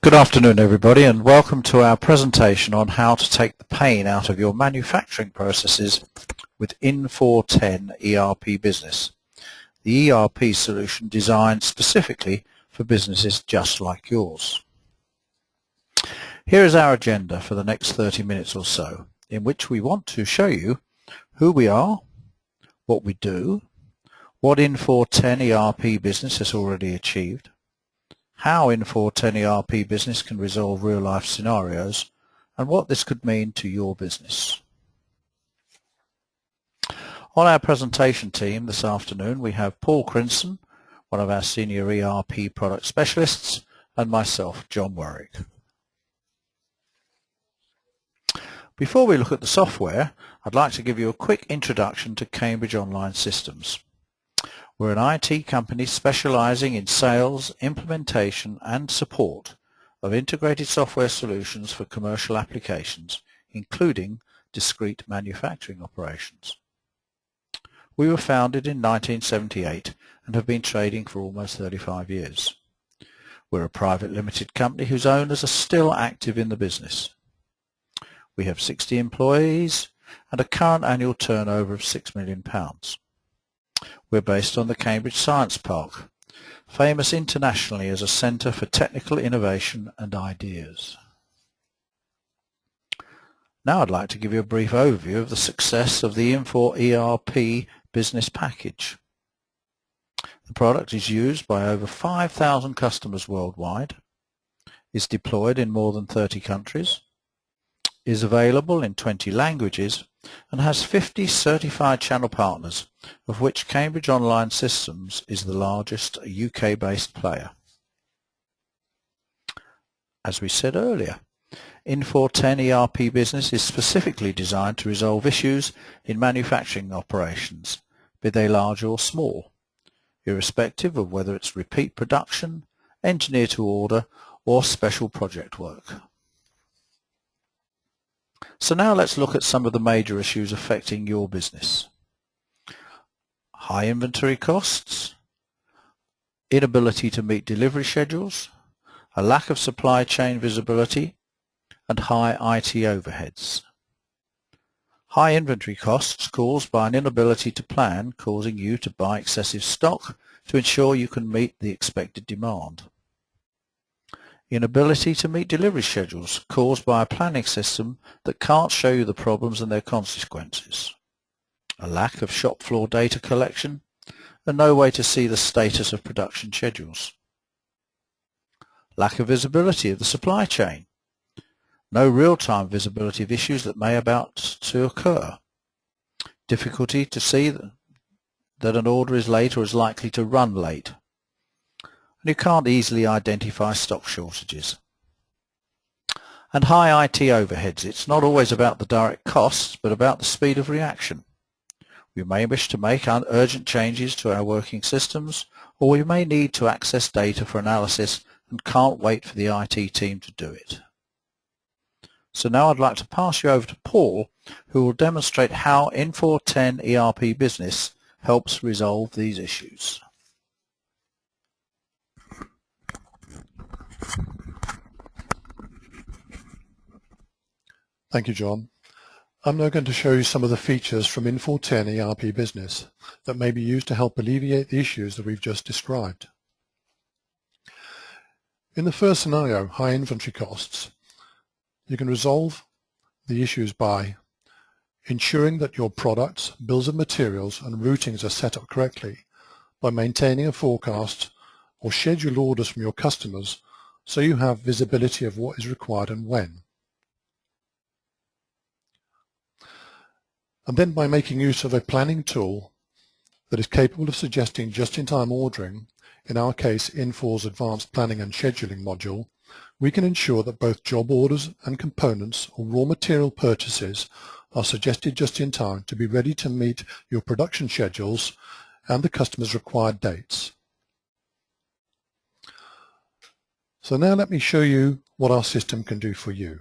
Good afternoon, everybody, and welcome to our presentation on how to take the pain out of your manufacturing processes with Infor10 ERP Business, the ERP solution designed specifically for businesses just like yours. Here is our agenda for the next 30 minutes or so, in which we want to show you who we are, what we do, what Infor10 ERP Business has already achieved, how Infor10 ERP Business can resolve real-life scenarios, and what this could mean to your business. On our presentation team this afternoon we have Paul Crinson, one of our senior ERP product specialists, and myself, John Warwick. Before we look at the software, I'd like to give you a quick introduction to Cambridge Online Systems. We're an IT company specializing in sales, implementation and support of integrated software solutions for commercial applications, including discrete manufacturing operations. We were founded in 1978 and have been trading for almost 35 years. We're a private limited company whose owners are still active in the business. We have 60 employees and a current annual turnover of £6 million. We're based on the Cambridge Science Park, famous internationally as a centre for technical innovation and ideas. Now I'd like to give you a brief overview of the success of the Infor ERP business package. The product is used by over 5,000 customers worldwide, is deployed in more than 30 countries, is available in 20 languages, and has 50 certified channel partners, of which Cambridge Online Systems is the largest UK-based player. As we said earlier, Infor10 ERP Business is specifically designed to resolve issues in manufacturing operations, be they large or small, irrespective of whether it's repeat production, engineer to order, or special project work. So now let's look at some of the major issues affecting your business. High inventory costs, inability to meet delivery schedules, a lack of supply chain visibility, and high IT overheads. High inventory costs caused by an inability to plan, causing you to buy excessive stock to ensure you can meet the expected demand. Inability to meet delivery schedules caused by a planning system that can't show you the problems and their consequences. A lack of shop floor data collection and no way to see the status of production schedules. Lack of visibility of the supply chain. No real-time visibility of issues that may about to occur. Difficulty to see that an order is late or is likely to run late. And you can't easily identify stock shortages. And high IT overheads. It's not always about the direct costs, but about the speed of reaction. We may wish to make urgent changes to our working systems, or we may need to access data for analysis and can't wait for the IT team to do it. So now I'd like to pass you over to Paul, who will demonstrate how Infor10 ERP Business helps resolve these issues. Thank you, John. I'm now going to show you some of the features from Infor10 ERP Business that may be used to help alleviate the issues that we've just described. In the first scenario, high inventory costs, you can resolve the issues by ensuring that your products, bills of materials and routings are set up correctly by maintaining a forecast or scheduled orders from your customers so you have visibility of what is required and when. And then by making use of a planning tool that is capable of suggesting just-in-time ordering, in our case Infor's Advanced Planning and Scheduling module, we can ensure that both job orders and components or raw material purchases are suggested just in time to be ready to meet your production schedules and the customer's required dates. So now let me show you what our system can do for you.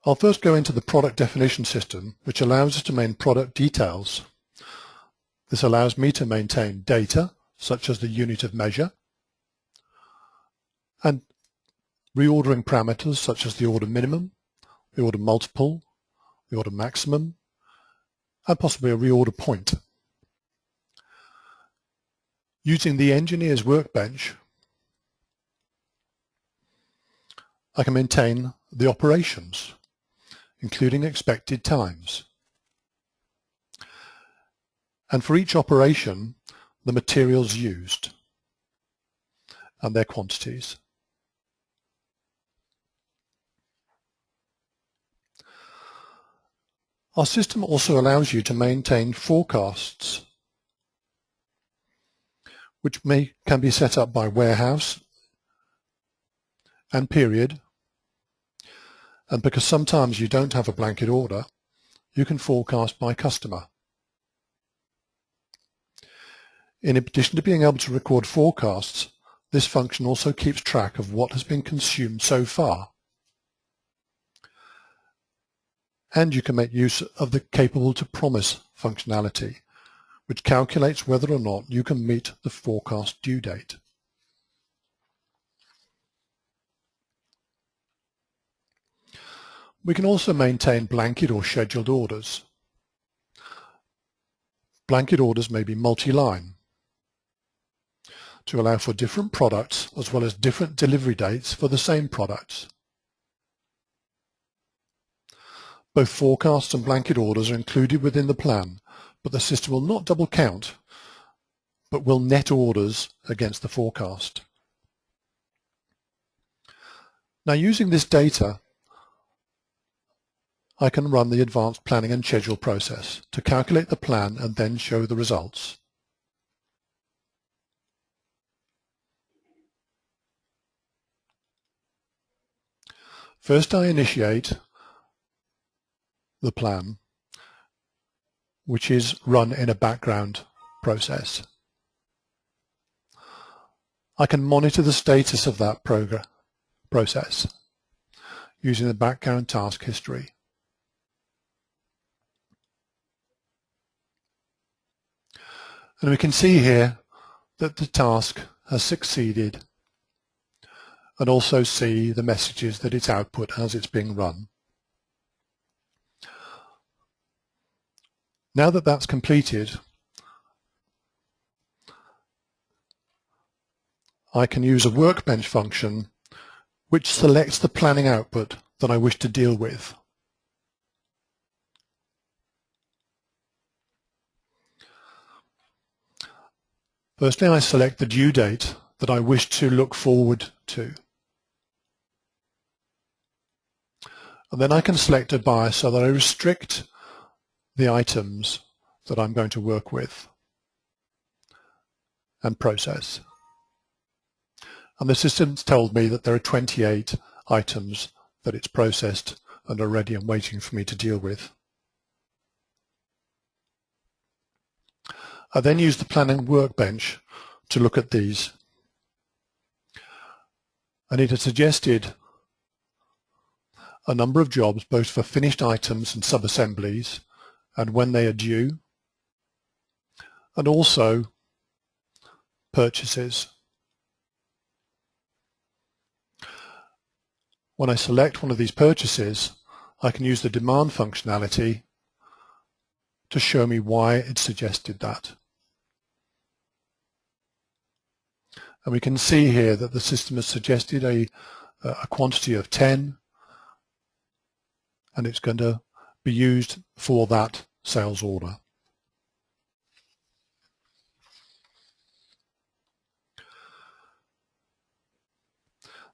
I'll first go into the product definition system, which allows us to maintain product details. This allows me to maintain data, such as the unit of measure, and reordering parameters such as the order minimum, the order multiple, the order maximum, and possibly a reorder point. Using the engineer's workbench, I can maintain the operations, including expected times. And for each operation, the materials used and their quantities. Our system also allows you to maintain forecasts, which can be set up by warehouse and period. And because sometimes you don't have a blanket order, you can forecast by customer. In addition to being able to record forecasts, this function also keeps track of what has been consumed so far. And you can make use of the capable to promise functionality, which calculates whether or not you can meet the forecast due date. We can also maintain blanket or scheduled orders. Blanket orders may be multi-line to allow for different products as well as different delivery dates for the same products. Both forecasts and blanket orders are included within the plan, but the system will not double count, but will net orders against the forecast. Now, using this data, I can run the advanced planning and schedule process to calculate the plan and then show the results. First, I initiate the plan, which is run in a background process. I can monitor the status of that process using the background task history. And we can see here that the task has succeeded, and also see the messages that it's output as it's being run. Now that that's completed, I can use a workbench function which selects the planning output that I wish to deal with. Firstly, I select the due date that I wish to look forward to. And then I can select a bias so that I restrict the items that I'm going to work with and process. And the system's told me that there are 28 items that it's processed and are ready and waiting for me to deal with. I then use the planning workbench to look at these. And it has suggested a number of jobs, both for finished items and sub-assemblies, and when they are due, and also purchases. When I select one of these purchases, I can use the demand functionality to show me why it suggested that. And we can see here that the system has suggested a quantity of 10, and it's going to be used for that sales order.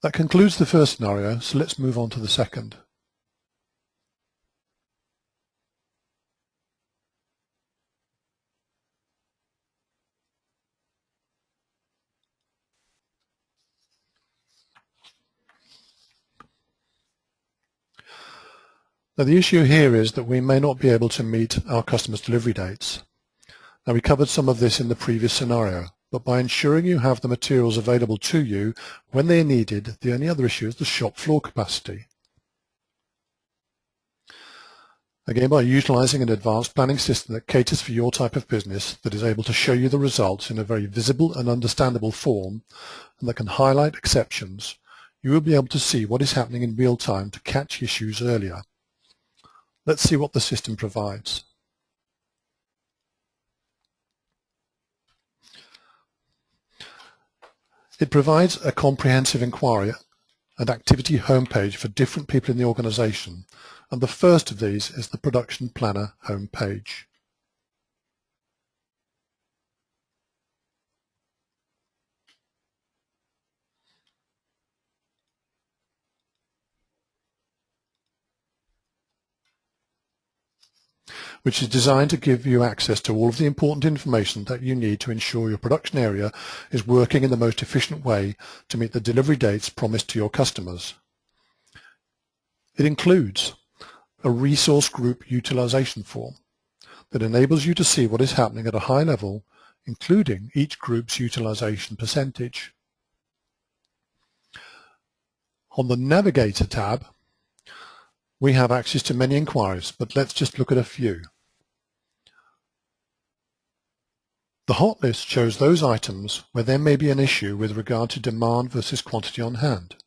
That concludes the first scenario, so let's move on to the second. Now, the issue here is that we may not be able to meet our customers' delivery dates. Now, we covered some of this in the previous scenario, but by ensuring you have the materials available to you when they are needed, the only other issue is the shop floor capacity. Again, by utilizing an advanced planning system that caters for your type of business, that is able to show you the results in a very visible and understandable form, and that can highlight exceptions, you will be able to see what is happening in real time to catch issues earlier. Let's see what the system provides. It provides a comprehensive inquiry and activity homepage for different people in the organization, and the first of these is the Production Planner homepage. Which is designed to give you access to all of the important information that you need to ensure your production area is working in the most efficient way to meet the delivery dates promised to your customers. It includes a resource group utilization form that enables you to see what is happening at a high level, including each group's utilization percentage. On the Navigator tab, we have access to many inquiries, but let's just look at a few. The hot list shows those items where there may be an issue with regard to demand versus quantity on hand.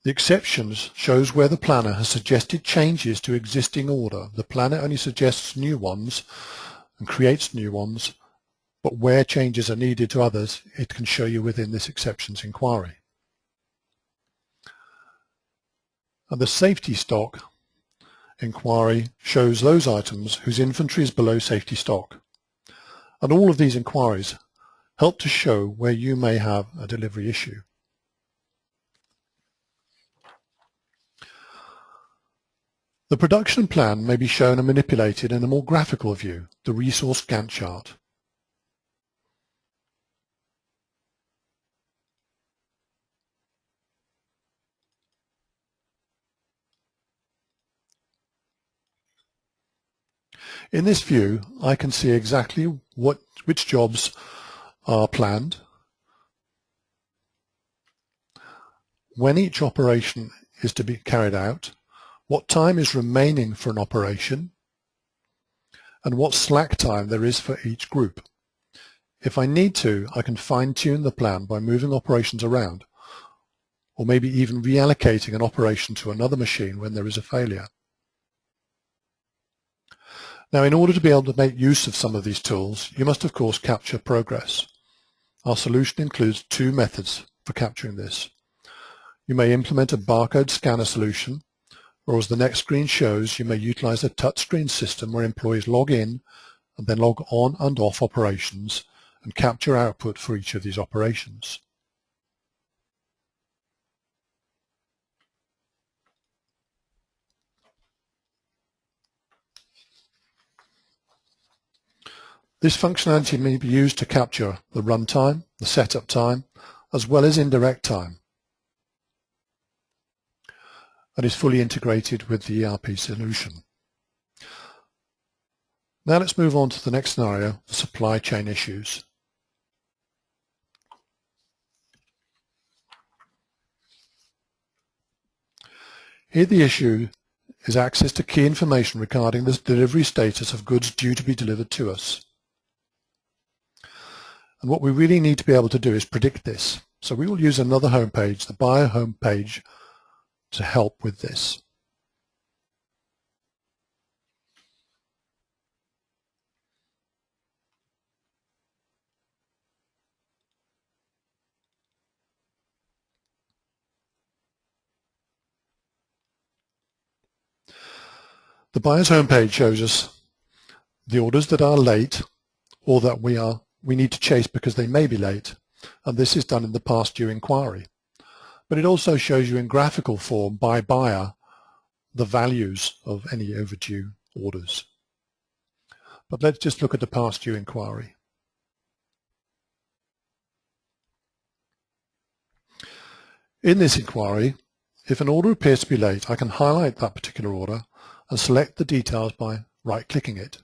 The exceptions shows where the planner has suggested changes to existing order. The planner only suggests new ones and creates new ones, but where changes are needed to others, it can show you within this exceptions inquiry. And the safety stock inquiry shows those items whose inventory is below safety stock. And all of these inquiries help to show where you may have a delivery issue. The production plan may be shown and manipulated in a more graphical view, the resource Gantt chart. In this view, I can see exactly which jobs are planned, when each operation is to be carried out, what time is remaining for an operation, and what slack time there is for each group. If I need to, I can fine-tune the plan by moving operations around, or maybe even reallocating an operation to another machine when there is a failure. Now, in order to be able to make use of some of these tools, you must of course capture progress. Our solution includes two methods for capturing this. You may implement a barcode scanner solution, or as the next screen shows, you may utilize a touchscreen system where employees log in and then log on and off operations and capture output for each of these operations. This functionality may be used to capture the runtime, the setup time, as well as indirect time, and is fully integrated with the ERP solution. Now let's move on to the next scenario, the supply chain issues. Here the issue is access to key information regarding the delivery status of goods due to be delivered to us. And what we really need to be able to do is predict this. So we will use another homepage, the buyer homepage, to help with this. The buyer's homepage shows us the orders that are late or that we need to chase because they may be late, and this is done in the past due inquiry. But it also shows you in graphical form by buyer the values of any overdue orders. But let's just look at the past due inquiry. In this inquiry, if an order appears to be late, I can highlight that particular order and select the details by right-clicking it.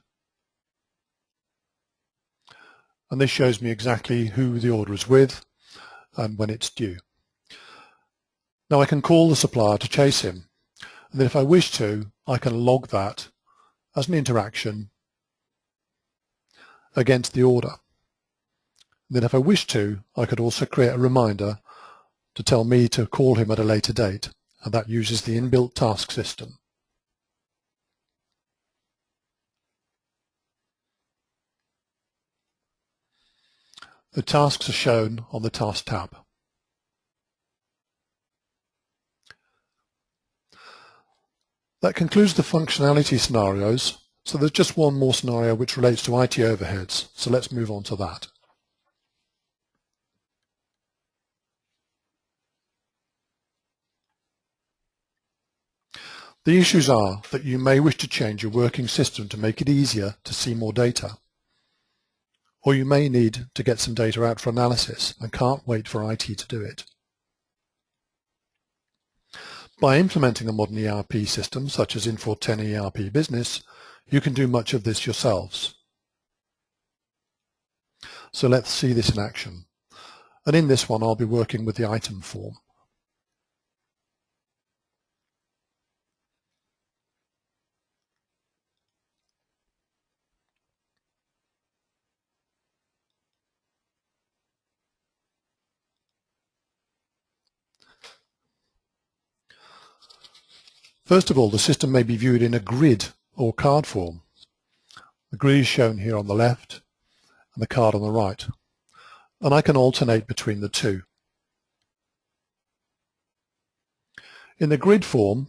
And this shows me exactly who the order is with and when it's due. Now I can call the supplier to chase him, And then if I wish to, I can log that as an interaction against the order. Then if I wish to, I could also create a reminder to tell me to call him at a later date, and that uses the inbuilt task system. The tasks are shown on the Task tab. That concludes the functionality scenarios, so there's just one more scenario which relates to IT overheads, so let's move on to that. The issues are that you may wish to change your working system to make it easier to see more data, or you may need to get some data out for analysis and can't wait for IT to do it. By implementing a modern ERP system such as Infor10 ERP Business, you can do much of this yourselves. So let's see this in action. And in this one, I'll be working with the item form. First of all, the system may be viewed in a grid or card form. The grid is shown here on the left and the card on the right, and I can alternate between the two. In the grid form,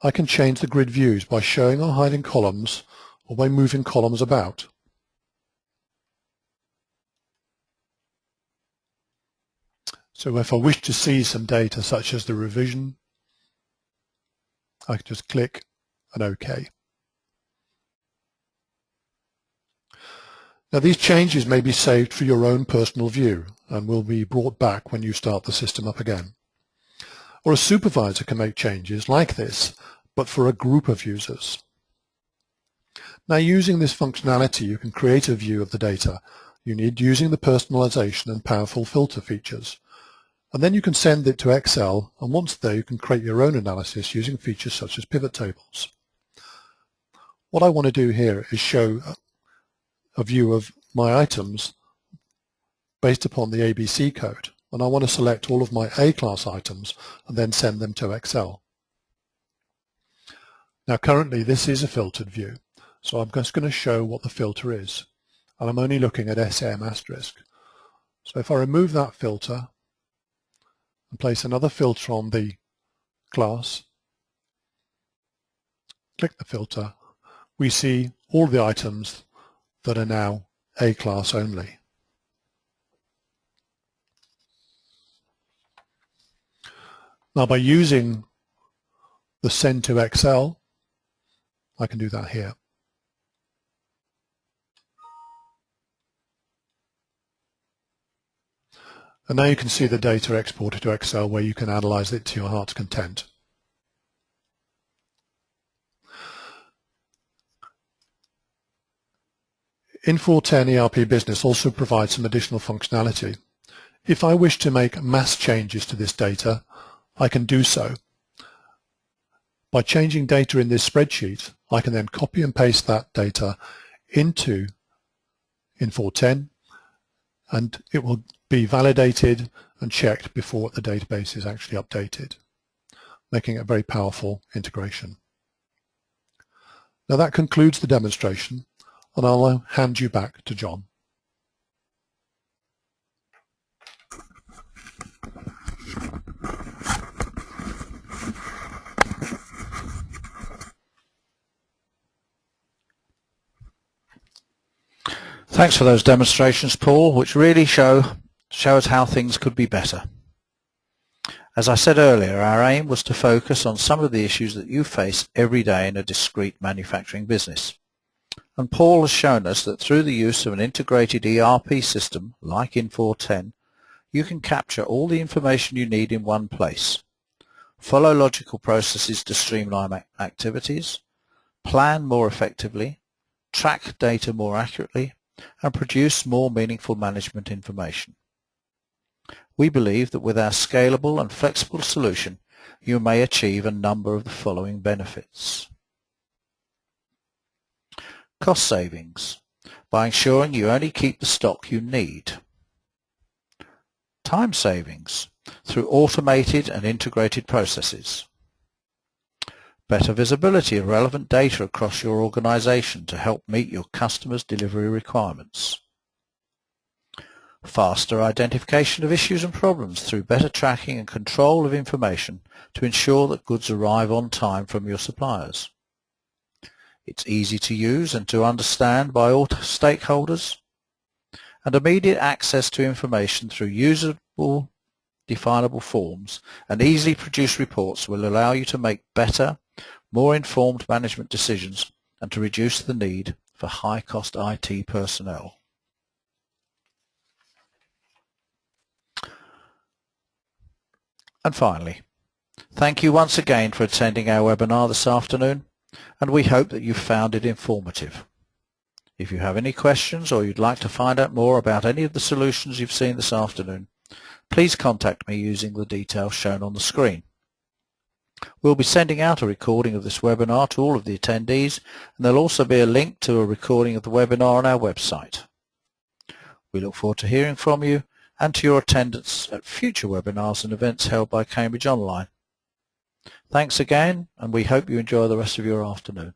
I can change the grid views by showing or hiding columns or by moving columns about. So if I wish to see some data such as the revision, I can just click and OK. Now these changes may be saved for your own personal view and will be brought back when you start the system up again. Or a supervisor can make changes like this, but for a group of users. Now using this functionality, you can create a view of the data you need using the personalization and powerful filter features. And then you can send it to Excel, and once there you can create your own analysis using features such as pivot tables. What I want to do here is show a view of my items based upon the ABC code, and I want to select all of my A-class items and then send them to Excel. Now currently this is a filtered view, so I'm just going to show what the filter is, and I'm only looking at SM asterisk. So if I remove that filter and place another filter on the class, click the filter, we see all the items that are now A-class only. Now by using the send to Excel, I can do that here. And now you can see the data exported to Excel where you can analyze it to your heart's content. Infor10 ERP Business also provides some additional functionality. If I wish to make mass changes to this data, I can do so. By changing data in this spreadsheet, I can then copy and paste that data into Infor10, and it will be validated and checked before the database is actually updated, making it a very powerful integration. Now that concludes the demonstration, and I'll hand you back to John. Thanks for those demonstrations, Paul, which really show us how things could be better. As I said earlier, our aim was to focus on some of the issues that you face every day in a discrete manufacturing business. And Paul has shown us that through the use of an integrated ERP system like Infor10, you can capture all the information you need in one place, follow logical processes to streamline activities, plan more effectively, track data more accurately, and produce more meaningful management information. We believe that with our scalable and flexible solution, you may achieve a number of the following benefits. Cost savings, by ensuring you only keep the stock you need. Time savings, through automated and integrated processes. Better visibility of relevant data across your organization to help meet your customers' delivery requirements. Faster identification of issues and problems through better tracking and control of information to ensure that goods arrive on time from your suppliers. It's easy to use and to understand by all stakeholders, and immediate access to information through usable, definable forms and easily produced reports will allow you to make better, more informed management decisions and to reduce the need for high-cost IT personnel. And finally, thank you once again for attending our webinar this afternoon, and we hope that you found it informative. If you have any questions or you'd like to find out more about any of the solutions you've seen this afternoon, please contact me using the details shown on the screen. We'll be sending out a recording of this webinar to all of the attendees, and there'll also be a link to a recording of the webinar on our website. We look forward to hearing from you and to your attendance at future webinars and events held by Cambridge Online. Thanks again, and we hope you enjoy the rest of your afternoon.